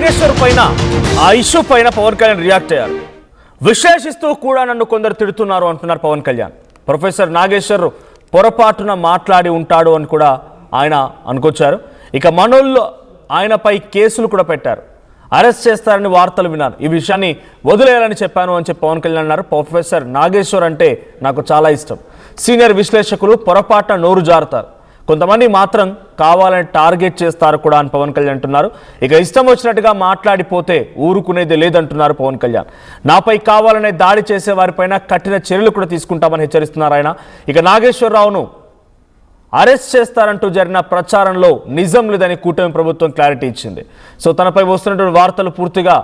నాగేశ్వర్ పైన ఆ ఇష్యూ పైన పవన్ కళ్యాణ్ రియాక్ట్ అయ్యారు. విశ్లేషిస్తూ కూడా నన్ను కొందరు తిడుతున్నారు అంటున్నారు పవన్ కళ్యాణ్. ప్రొఫెసర్ నాగేశ్వర్ పొరపాటున మాట్లాడి ఉంటాడు అని కూడా ఆయన అనుకొచ్చారు. ఇక మనోళ్ళు ఆయనపై కేసులు కూడా పెట్టారు. అరెస్ట్ చేస్తారని వార్తలు విన్నాను. ఈ విషయాన్ని వదిలేయాలని చెప్పాను అని చెప్పి పవన్ కళ్యాణ్ అన్నారు. ప్రొఫెసర్ నాగేశ్వర్ అంటే నాకు చాలా ఇష్టం. సీనియర్ విశ్లేషకులు పొరపాటున నోరు జారుతారు, కొంతమంది మాత్రం కావాలని టార్గెట్ చేస్తారు కూడా అని పవన్ కళ్యాణ్ అంటున్నారు. ఇక ఇష్టం వచ్చినట్టుగా మాట్లాడిపోతే ఊరుకునేది లేదంటున్నారు పవన్ కళ్యాణ్. నాపై కావాలనే దాడి చేసే వారిపైన కఠిన చర్యలు కూడా తీసుకుంటామని హెచ్చరిస్తున్నారు ఆయన. ఇక నాగేశ్వరరావును అరెస్ట్ చేస్తారంటూ జరిగిన ప్రచారంలో నిజం లేదని కూటమి ప్రభుత్వం క్లారిటీ ఇచ్చింది. సో తనపై వస్తున్నటువంటి వార్తలు పూర్తిగా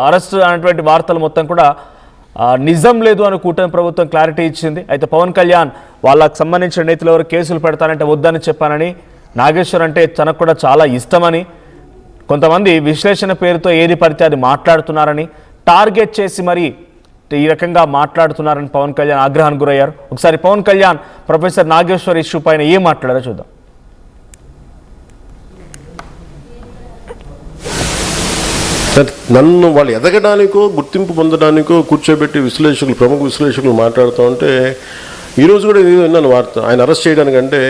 అరెస్ట్ అనేటువంటి వార్తలు మొత్తం కూడా నిజం లేదు అని కూటమి ప్రభుత్వం క్లారిటీ ఇచ్చింది. అయితే పవన్ కళ్యాణ్ వాళ్ళకు సంబంధించిన నేతలు ఎవరు కేసులు పెడతానంటే వద్దని చెప్పానని, నాగేశ్వర్ అంటే తనకు కూడా చాలా ఇష్టమని, కొంతమంది విశ్లేషణ పేరుతో ఏది పడితే అది మాట్లాడుతున్నారని, టార్గెట్ చేసి మరి ఈ రకంగా మాట్లాడుతున్నారని పవన్ కళ్యాణ్ ఆగ్రహానికి గురయ్యారు. ఒకసారి పవన్ కళ్యాణ్ ప్రొఫెసర్ నాగేశ్వర్ ఇష్యూ పైన ఏం మాట్లాడారో చూద్దాం. నన్ను వాళ్ళు ఎదగడానికో గుర్తింపు పొందడానికో కూర్చోబెట్టి విశ్లేషకులు, ప్రముఖ విశ్లేషకులు మాట్లాడుతూ ఉంటే ఈరోజు కూడా ఇది విన్నాను వార్త. ఆయన అరెస్ట్ చేయడానికంటే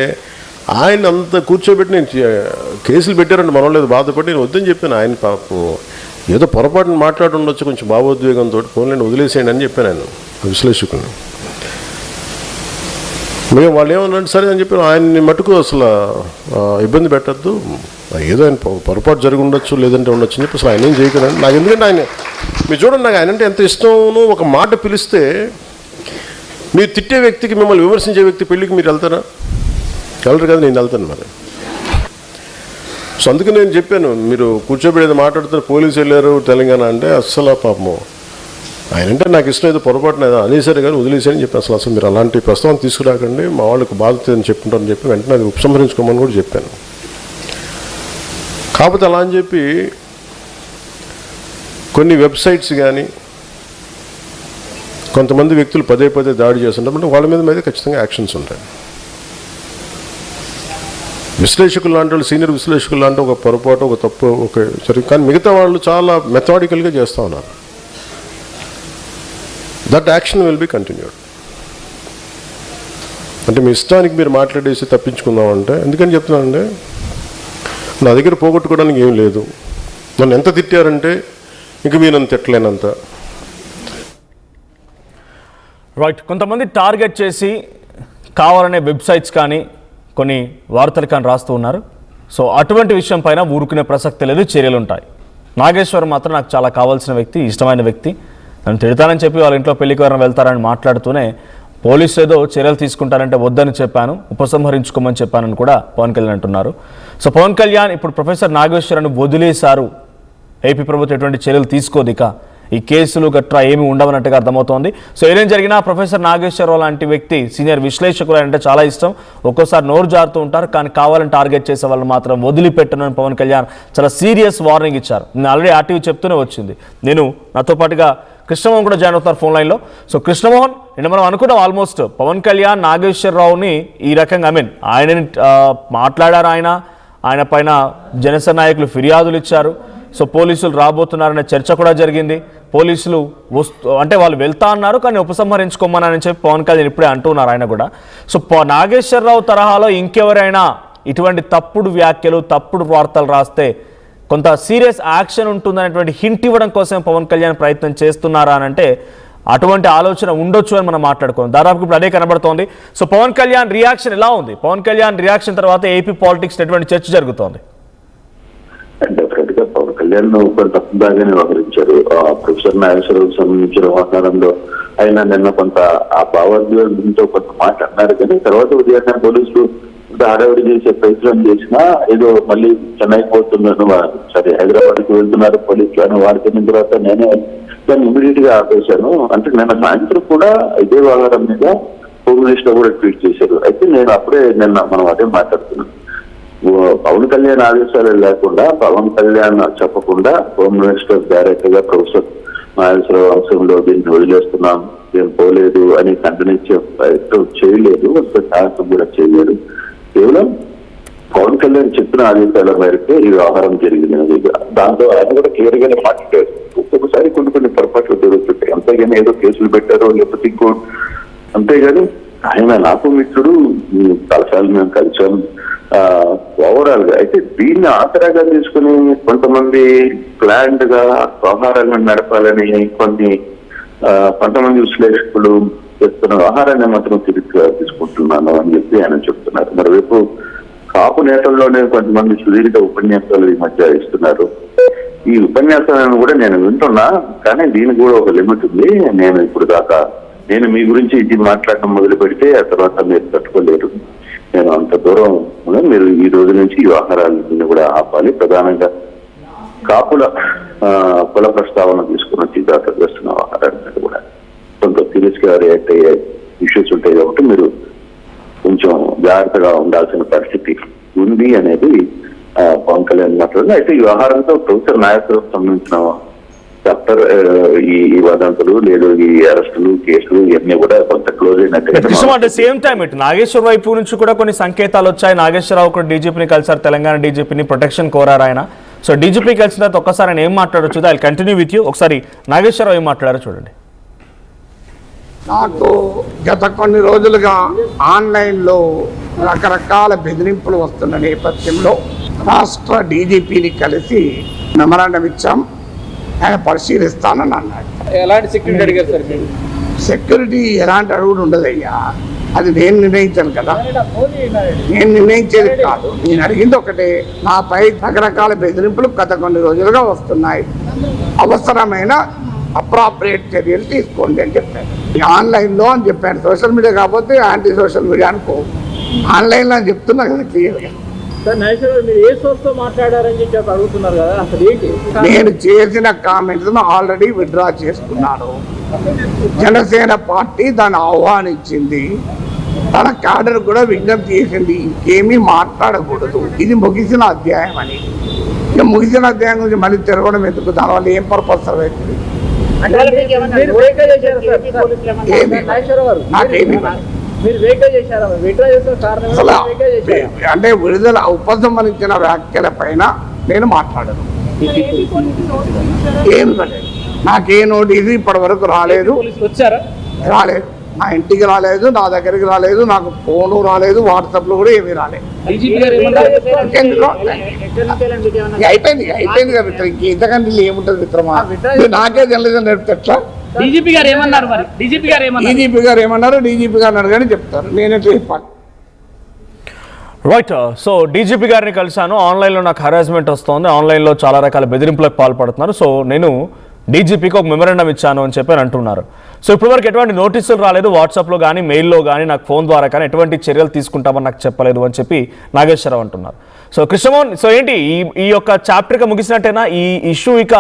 ఆయన అంత కూర్చోబెట్టి నేను కేసులు పెట్టారంటే మనం లేదు బాధపడి నేను వద్దని చెప్పాను. ఆయన పాపం ఏదో పొరపాటును మాట్లాడి ఉండొచ్చు, కొంచెం భావోద్వేగంతో ఫోన్లను వదిలేసేయండి అని చెప్పాను ఆయన విశ్లేషకుని. మేము వాళ్ళు ఏమన్నాడు సరే అని చెప్పి ఆయన్ని మటుకు అసలు ఇబ్బంది పెట్టద్దు, ఏదో ఆయన పొరపాటు జరిగి ఉండొచ్చు లేదంటే ఉండొచ్చు అని చెప్పి అసలు ఆయన ఏం చేయకూడదు నాకు. ఎందుకంటే ఆయన మీరు చూడండి, నాకు ఆయన అంటే ఎంత ఇష్టమో. ఒక మాట పిలిస్తే మీరు తిట్టే వ్యక్తికి, మిమ్మల్ని విమర్శించే వ్యక్తి పెళ్ళికి మీరు వెళ్తారా? వెళ్ళరు కదా, నేను వెళ్తాను మరి. సో అందుకే నేను చెప్పాను, మీరు కూర్చోబెడేది మాట్లాడుతున్నారు, పోలీసు వెళ్ళారు తెలంగాణ అంటే అస్సలు పాపము ఆయన అంటే నాకు ఇష్టం, ఏదో పొరపాటున ఏదో అనేసరి కానీ వదిలేసారని చెప్పి అసలు మీరు అలాంటి ప్రస్తావన తీసుకురాకండి, మా వాళ్ళకి బాధ్యత అని చెప్పుకుంటారని చెప్పి వెంటనే అది ఉపసంహరించుకోమని కూడా చెప్పాను. కాకపోతే అలా అని చెప్పి కొన్ని వెబ్సైట్స్ కానీ కొంతమంది వ్యక్తులు పదే పదే దాడి చేస్తుంటారు, వాళ్ళ మీద ఖచ్చితంగా యాక్షన్స్ ఉంటాయి. విశ్లేషకులు లాంటి వాళ్ళు, సీనియర్ విశ్లేషకులు లాంటి ఒక పొరపాటు, ఒక తప్పు, ఒక సరే, కానీ మిగతా వాళ్ళు చాలా మెథాడికల్గా చేస్తూ ఉన్నారు. That action will be continued. అంటే మీ ఇష్టానికి మీరు మాట్లాడేసి తప్పించుకుందామంటే, ఎందుకని చెప్తున్నానంటే నా దగ్గర పోగొట్టుకోవడానికి ఏం లేదు. నన్ను ఎంత తిట్టారంటే ఇంక మీరు నన్ను తిట్టలేనంత. రైట్, కొంతమంది టార్గెట్ చేసి కావాలనే వెబ్సైట్స్ కానీ కొన్ని వార్తలు కానీ రాస్తూ ఉన్నారు. సో అటువంటి విషయం పైన ఊరుకునే ప్రసక్తి లేదు, చర్యలు ఉంటాయి. నాగేశ్వర్ మాత్రం నాకు చాలా కావాల్సిన వ్యక్తి, ఇష్టమైన వ్యక్తి. నన్ను తిడతానని చెప్పి వాళ్ళ ఇంట్లో పెళ్లికి ఎవరైనా వెళ్తారని మాట్లాడుతూనే పోలీసు ఏదో చర్యలు తీసుకుంటారంటే వద్దని చెప్పాను, ఉపసంహరించుకోమని చెప్పానని కూడా పవన్ కళ్యాణ్ అంటున్నారు. సో పవన్ కళ్యాణ్ ఇప్పుడు ప్రొఫెసర్ నాగేశ్వరను వదిలేశారు, ఏపీ ప్రభుత్వం ఎటువంటి చర్యలు తీసుకోదు, ఇక ఈ కేసులు గట్రా ఏమి ఉండవన్నట్టుగా అర్థమవుతోంది. సో ఏదేం జరిగినా ప్రొఫెసర్ నాగేశ్వరరావు లాంటి వ్యక్తి సీనియర్ విశ్లేషకులు అంటే చాలా ఇష్టం. ఒక్కోసారి నోరు జారుతూ ఉంటారు, కానీ కావాలని టార్గెట్ చేసే వాళ్ళు మాత్రం వదిలిపెట్టనని పవన్ కళ్యాణ్ చాలా సీరియస్ వార్నింగ్ ఇచ్చారు. నేను ఆల్రెడీ ఆర్టీవీ చెప్తూనే వచ్చింది. నేను నాతో పాటుగా కృష్ణమోహన్ కూడా జాయిన్ అవుతున్నారు ఫోన్ లైన్లో. సో కృష్ణమోహన్, నిన్న మనం అనుకున్నాం ఆల్మోస్ట్ పవన్ కళ్యాణ్ నాగేశ్వరరావుని ఈ రకంగా ఆయనని మాట్లాడారు, ఆయన పైన జనసేన నాయకులు ఫిర్యాదులు ఇచ్చారు. సో పోలీసులు రాబోతున్నారనే చర్చ కూడా జరిగింది. పోలీసులు అంటే వాళ్ళు వెళ్తా అన్నారు, కానీ ఉపసంహరించుకోమని చెప్పి పవన్ కళ్యాణ్ ఇప్పుడే అంటున్నారు ఆయన కూడా. సో నాగేశ్వరరావు తరహాలో ఇంకెవరైనా ఇటువంటి తప్పుడు వ్యాఖ్యలు, తప్పుడు వార్తలు రాస్తే కొంత సీరియస్ యాక్షన్ ఉంటుందనేటువంటి హింట్ ఇవ్వడం కోసం పవన్ కళ్యాణ్ ప్రయత్నం చేస్తున్నారా అని అంటే అటువంటి ఆలోచన ఉండొచ్చు అని మనం మాట్లాడుకోం. దాదాపు ఇప్పుడు అదే కనబడుతోంది. సో పవన్ కళ్యాణ్ రియాక్షన్ ఎలా ఉంది? పవన్ కళ్యాణ్ రియాక్షన్ తర్వాత ఏపీ పాలిటిక్స్ ఎటువంటి చర్చ జరుగుతోంది? డెఫినెట్ గా పవన్ కళ్యాణ్ కొంత తప్పుదాగానే వ్యవహరించారు. ప్రొఫెసర్ నాగేశ్వరరావుకి సంబంధించిన వ్యవహారంలో ఆయన నిన్న కొంత ఆ భావోద్వేగంతో కొంత మాట అన్నారు, కానీ తర్వాత ఉదయాన్నే పోలీసులు హడావిడి చేసే ప్రయత్నం చేసినా ఏదో మళ్ళీ చెన్నైకి పోతున్నాను, సరే హైదరాబాద్కి వెళ్తున్నారు పోలీసులు అని వారికి తర్వాత నేనే దాన్ని ఇమీడియట్ గా ఆపేశాను. అంటే నిన్న సాయంత్రం కూడా ఇదే వ్యవహారం మీద హోమ్ మినిస్టర్ కూడా ట్వీట్ చేశారు. అయితే నేను అప్పుడే మనం అదే మాట్లాడుతున్నాను. పవన్ కళ్యాణ్ ఆదేశాలు లేకుండా, పవన్ కళ్యాణ్ చెప్పకుండా హోమ్ మినిస్టర్ డైరెక్ట్ గా ప్రొఫెసర్ నాగేశ్వరరావు అంశంలో దీన్ని వదిలేస్తున్నాం, ఏం పోలేదు అని ఖండనిచ్చే ప్రయత్నం చేయలేదు, సాహసం కూడా చేయలేదు. కేవలం పవన్ కళ్యాణ్ చెప్పిన ఆదేశాల మేరకే ఈ వ్యవహారం జరిగింది. దాంతో ఆయన కూడా క్లియర్ గానే మాట్లాడారు. ఒక్కొక్కసారి కొన్ని పొరపాట్లు జరుగుతుంటాయి, అంతేగాని ఏదో కేసులు పెట్టారో లేకపోతే ఇంకో, అంతేగాని ఆయన నాకు మిత్రుడు, చాలాసార్లు మేము కలిసాం. ఓవరాల్ గా అయితే దీన్ని ఆసరాగా తీసుకుని కొంతమంది ప్లాండ్ గా వ్యవహారాలను నడపాలని కొంతమంది విశ్లేషకులు చేస్తున్న వ్యవహారాన్ని మాత్రం తిరిగి తీసుకుంటున్నాను అని చెప్పి ఆయన చెప్తున్నారు. మరోవైపు కాపు నేతల్లోనే కొంతమంది సుదీర్ఘ ఉపన్యాసాలు ఈ మధ్య ఇస్తున్నారు. ఈ ఉపన్యాసాలను కూడా నేను వింటున్నా, కానీ దీనికి కూడా ఒక లిమిట్ ఉంది. నేను ఇప్పుడు దాకా నేను మీ గురించి ఇది మాట్లాడడం మొదలు పెడితే ఆ తర్వాత మీరు తట్టుకోలేరు. నేను అంత దూరం మీరు ఈ రోజు నుంచి ఈ వ్యవహారాలను కూడా ఆపాలి. ప్రధానంగా కాపుల కుల ప్రస్తావన తీసుకుని వచ్చి దాకా చేస్తున్న వ్యవహారాన్ని కూడా కొంత సీరియస్ గా రియాక్ట్ అయ్యే ఇష్యూస్ ఉంటాయి కాబట్టి మీరు కొంచెం జాగ్రత్తగా ఉండాల్సిన పరిస్థితి ఉంది అనేది పవన్ కళ్యాణ్ మాట్లాడింది. అయితే ఈ వ్యవహారంతో ప్రొఫెసర్ నాయకులకు సంబంధించిన చాప్టర్ ఈ వదంతులు లేదు, ఈ అరెస్టులు కేసులు ఇవన్నీ కూడా కొంత క్లోజ్ అయినట్టు. సేమ్ టైం ఇటు నాగేశ్వర వైపు నుంచి కూడా కొన్ని సంకేతాలు వచ్చాయి. నాగేశ్వరరావు కూడా డీజీపీని కలిసారు, తెలంగాణ డీజీపీని ప్రొటెక్షన్ కోరారు ఆయన. సో డీజీపీ కలిసిన తర్వాత ఒక్కసారి ఆయన ఏం మాట్లాడొచ్చు, ఐ కంటిన్యూ విత్ యూ. ఒకసారి నాగేశ్వరరావు ఏం మాట్లాడారో చూడండి. నాకు గత కొన్ని రోజులుగా ఆన్లైన్లో రకరకాల బెదిరింపులు వస్తున్న నేపథ్యంలో రాష్ట్ర డీజీపీని కలిసి మెమరాండం ఇచ్చాం. ఆయన పరిశీలిస్తానని అన్నాడు. ఎలాంటి సెక్యూరిటీ అడిగారు సార్ మీరు? సెక్యూరిటీ ఎలాంటి అడుగుడు ఉండదయ్యా, అది నేను నిర్ణయించాను కదా. నేను నిర్ణయించేది కాదు, నేను అడిగింది ఒకటే, నాపై రకరకాల బెదిరింపులు గత కొన్ని రోజులుగా వస్తున్నాయి, అవసరమైన అప్రాప్రియేట్ చర్యలు తీసుకోండి అని చెప్పాను. ఆన్లైన్లో అని చెప్పాను, సోషల్ మీడియా కాకపోతే యాంటీ సోషల్ మీడియా అనుకో, ఆన్లైన్లో అని చెప్తున్నా కదా క్లియర్గా. నేను చేసిన కామెంట్స్ ఆల్రెడీ విత్డ్రా చేసుకున్నాను. జనసేన పార్టీ దాన్ని ఆహ్వానించింది, తన క్యాడర్ కూడా విజ్ఞప్తి చేసింది ఇంకేమీ మాట్లాడకూడదు, ఇది ముగిసిన అధ్యాయం అని. ఇక ముగిసిన అధ్యాయం గురించి మళ్ళీ తిరగడం ఎందుకు, దానివల్ల ఏం పర్పస్ అవుతుంది? నాకేమి అంటే విడుదల ఉపసంహరించిన వ్యాఖ్యల పైన నేను మాట్లాడను. ఏం నాకే నోటీసు ఇప్పటి వరకు రాలేదు, నా ఇంటికి రాలేదు, నా దగ్గరికి రాలేదు, నాకు ఫోను రాలేదు, వాట్సాప్లో కూడా ఏమీ రాలేదు. అయిపోయింది కదా మిత్రం, ఇంతకంటే ఏముంటుంది మిత్రమా? నాకే తెలియదు నేర్పితే ఎట్లా? డీజీపీ గారు ఏమన్నారు? డీజీపీ గారు అడగని చెప్తారు, నేనైతే చెప్పాలి. రైట్. సో డీజీపీ గారిని కలిశాను, ఆన్లైన్లో నాకు హరాస్మెంట్ వస్తుంది, ఆన్లైన్లో చాలా రకాల బెదిరింపులకు పాల్పడుతున్నారు, సో నేను డీజీపీకి ఒక మెమరాండం ఇచ్చాను అని చెప్పి అంటున్నారు. సో ఇప్పటివరకు ఎటువంటి నోటీసులు రాలేదు, వాట్సాప్లో కానీ మెయిల్లో కానీ నాకు ఫోన్ ద్వారా కానీ ఎటువంటి చర్యలు తీసుకుంటామని నాకు చెప్పలేదు అని చెప్పి నాగేశ్వరరావు అంటున్నారు. సో కృష్ణమోహన్, సో ఏంటి ఈ యొక్క చాప్టర్గా ముగిసినట్టేనా? ఈ ఇష్యూ ఇక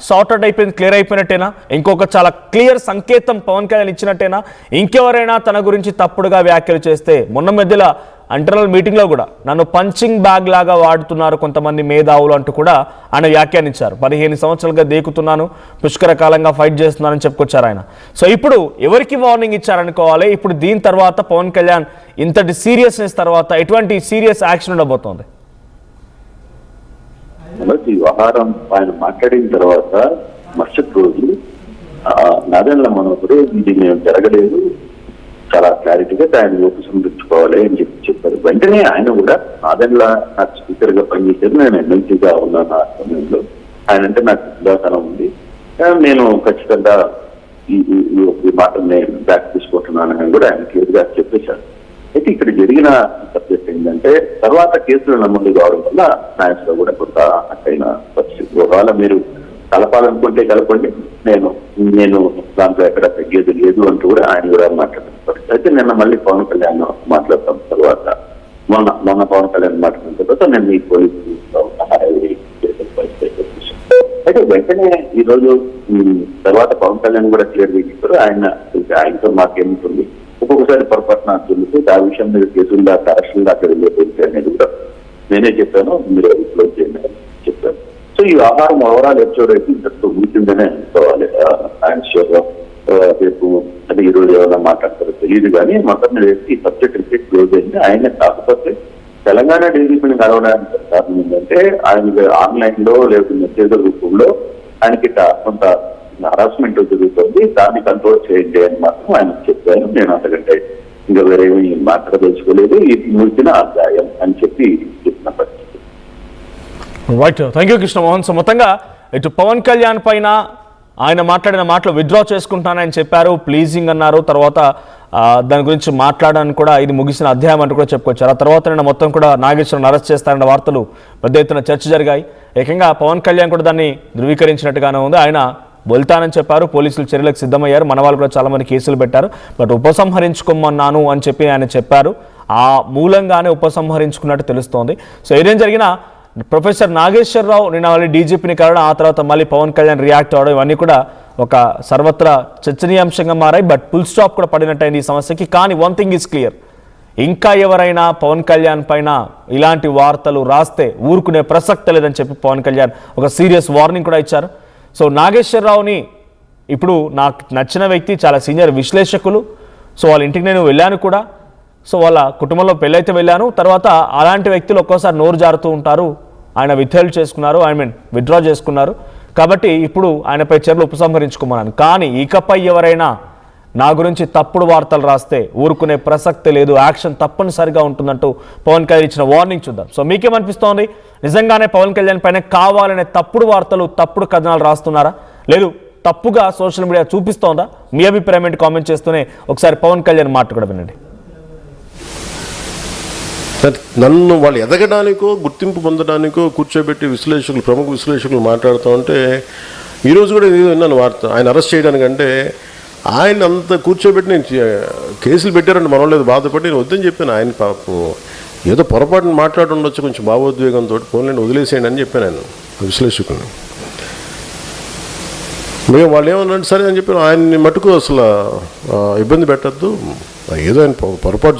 సార్ట్అవుట్ అయిపోయింది, క్లియర్ అయిపోయినట్టేనా? ఇంకొక చాలా క్లియర్ సంకేతం పవన్ కళ్యాణ్ ఇచ్చినట్టేనా? ఇంకెవరైనా తన గురించి తప్పుడుగా వ్యాఖ్యలు చేస్తే, మొన్న మధ్యలో ఇంటర్నల్ మీటింగ్లో కూడా నన్ను పంచింగ్ బ్యాగ్ లాగా వాడుతున్నారు కొంతమంది మేధావులు అంటూ కూడా ఆయన వ్యాఖ్యానించారు. 15 సంవత్సరాలుగా దేకుతున్నాను, పుష్కర కాలంగా ఫైట్ చేస్తున్నానని చెప్పుకొచ్చారు ఆయన. సో ఇప్పుడు ఎవరికి వార్నింగ్ ఇచ్చారనుకోవాలి? ఇప్పుడు దీని తర్వాత పవన్ కళ్యాణ్ ఇంతటి సీరియస్నెస్ తర్వాత ఎటువంటి సీరియస్ యాక్షన్ ఉండబోతోంది? ఈ వ్యవహారం ఆయన మాట్లాడిన తర్వాత మరుసటి రోజు నాదెండ్ల మనోహర్ ఇది మేము జరగలేదు, చాలా క్లారిటీగా ఆయన ఉపసంహరించుకోవాలి అని చెప్పారు. వెంటనే ఆయన కూడా నాదెండ్ల నాకు స్పీకర్ గా పనిచేశారు, నేను ఎమ్మెల్సీగా ఉన్నాను ఆ సమయంలో, ఆయన అంటే నాకు ఉదాహరణ ఉంది, నేను ఖచ్చితంగా ఈ మాటను నేను బ్యాక్ తీసుకుంటున్నానని కూడా ఆయన క్లియర్ గా చెప్పేశారు. అయితే ఇక్కడ జరిగిన సబ్జెక్ట్ ఏంటంటే, తర్వాత కేసులు నమోదు కావడం వల్ల న్యాయంలో కూడా కొంత అట్టైన పరిస్థితి. ఒకవేళ మీరు కలపాలనుకుంటే కలపండి, నేను దాంట్లో ఎక్కడ తగ్గేది లేదు అంటూ కూడా ఆయన కూడా మాట్లాడుతున్నారు. అయితే నిన్న మళ్ళీ పవన్ కళ్యాణ్ మాట్లాడతాం తర్వాత, మొన్న పవన్ కళ్యాణ్ మాట్లాడిన తర్వాత నేను ఈ పోలీసు అయితే వెంటనే ఈ రోజు తర్వాత పవన్ కళ్యాణ్ కూడా క్లియర్ చేశారు. ఆయనతో మాకేముంటుంది, ఒక్కొక్కసారి పొరపాటున జరుగుతుంది, ఆ విషయం మీద కేసులు దాకా అరెస్టులు దాకా వెళ్ళిపోయింది అనేది కూడా నేనే చెప్పాను, మీరు క్లోజ్ చేయండి అని చెప్పాను. సో ఈ వ్యవహారం ఓవరాల్ ఎపిసోడ్ అయితే ఇంతకు ముగిసిందనే అనుకోవాలి. ఆయన షోగా రేపు అంటే ఈ రోజు ఏమైనా మాట్లాడతారో తెలియదు, కానీ మొత్తం ఈ సబ్జెక్ట్ క్లోజ్ అయింది. ఆయన కాకపోతే తెలంగాణ డీజీపీని కలవడానికి కారణం ఏంటంటే ఏంటంటే ఆయనకి ఆన్లైన్ లో లేదా మెసేజ్ రూపంలో ఆయనకి కొంత హరాస్మెంట్ జరుగుతుంది, దాన్ని కంట్రోల్ చేయండి అని మాత్రం ఆయన చెప్పాను. నేను అంతకంటే ఇంకా వేరేమీ మాట్లాడదలుచుకోలేదు. ఇది ముగిసిన అధ్యాయం అని చెప్పి చెప్పిన పరిస్థితి. Right, thank you Krishnamohan. So మొత్తంగా ఇటు పవన్ కళ్యాణ్ పైన ఆయన మాట్లాడిన మాటలు విత్డ్రా చేసుకుంటానని చెప్పారు, ప్లీజింగ్ అన్నారు, తర్వాత దాని గురించి మాట్లాడడానికి కూడా ఇది ముగిసిన అధ్యాయం అంటూ కూడా చెప్పుకొచ్చారు. ఆ తర్వాత నిన్న మొత్తం కూడా నాగేశ్వరరావును అరెస్ట్ చేస్తారన్న వార్తలు పెద్ద ఎత్తున చర్చ జరిగాయి. ఏకంగా పవన్ కళ్యాణ్ కూడా దాన్ని ధృవీకరించినట్టుగానే ఉంది. ఆయన వెళ్తానని చెప్పారు, పోలీసులు చర్యలకు సిద్ధమయ్యారు, మన వాళ్ళు కూడా చాలామంది కేసులు పెట్టారు, బట్ ఉపసంహరించుకోమన్నాను అని చెప్పి ఆయన చెప్పారు. ఆ మూలంగానే ఉపసంహరించుకున్నట్టు తెలుస్తోంది. సో ఏదేం జరిగినా ప్రొఫెసర్ నాగేశ్వరరావు నిన్న మళ్ళీ డీజీపీని కలవడం, ఆ తర్వాత మళ్ళీ పవన్ కళ్యాణ్ రియాక్ట్ అవ్వడం, ఇవన్నీ కూడా ఒక సర్వత్రా చర్చనీయాంశంగా మారాయి. బట్ ఫుల్ స్టాప్ కూడా పడినట్టయింది ఈ సమస్యకి. కానీ వన్ థింగ్ ఈజ్ క్లియర్, ఇంకా ఎవరైనా పవన్ కళ్యాణ్ పైన ఇలాంటి వార్తలు రాస్తే ఊరుకునే ప్రసక్తి లేదని చెప్పి పవన్ కళ్యాణ్ ఒక సీరియస్ వార్నింగ్ కూడా ఇచ్చారు. సో నాగేశ్వరరావుని ఇప్పుడు నాకు నచ్చిన వ్యక్తి, చాలా సీనియర్ విశ్లేషకులు. సో వాళ్ళ ఇంటికి నేను వెళ్ళాను కూడా. సో వాళ్ళ కుటుంబంలో పెళ్ళైతే వెళ్ళాను. తర్వాత అలాంటి వ్యక్తులు ఒక్కోసారి నోరు జారుతూ ఉంటారు. ఆయన విత్డ్రా చేసుకున్నారు. కాబట్టి ఇప్పుడు ఆయనపై చర్యలు ఉపసంహరించుకోమన్నాను. కానీ ఇకపై ఎవరైనా నా గురించి తప్పుడు వార్తలు రాస్తే ఊరుకునే ప్రసక్తి లేదు, యాక్షన్ తప్పనిసరిగా ఉంటుందంటూ పవన్ కళ్యాణ్ ఇచ్చిన వార్నింగ్ చూద్దాం. సో మీకేమనిపిస్తోంది? నిజంగానే పవన్ కళ్యాణ్ పైన కావాలనే తప్పుడు వార్తలు, తప్పుడు కథనాలు రాస్తున్నారా, లేదు తప్పుగా సోషల్ మీడియా చూపిస్తోందా? మీ అభిప్రాయం ఏంటి కామెంట్ చేస్తూనే ఒకసారి పవన్ కళ్యాణ్ మాట కూడా వినండి. నన్ను వాళ్ళు ఎదగడానికో గుర్తింపు పొందడానికో కూర్చోబెట్టి ప్రముఖ విశ్లేషకులు మాట్లాడుతూ ఉంటే, ఈరోజు కూడా ఏదో విన్నాను వార్త, ఆయన అరెస్ట్ చేయడానికంటే ఆయన అంత కూర్చోబెట్టి నేను కేసులు పెట్టారంటే మనం లేదు బాధపడి నేను వద్దని చెప్పాను. ఆయన పాపం ఏదో పొరపాటున మాట్లాడి ఉండొచ్చు, కొంచెం భావోద్వేగంతో ఫోన్లను వదిలేసేయండి అని చెప్పాను ఆయన విశ్లేషకుని. మేము వాళ్ళు ఏమన్నాడు సరే అని చెప్పాను. ఆయన్ని మటుకు అసలు ఇబ్బంది పెట్టద్దు, ఏదో ఆయన పొరపాటు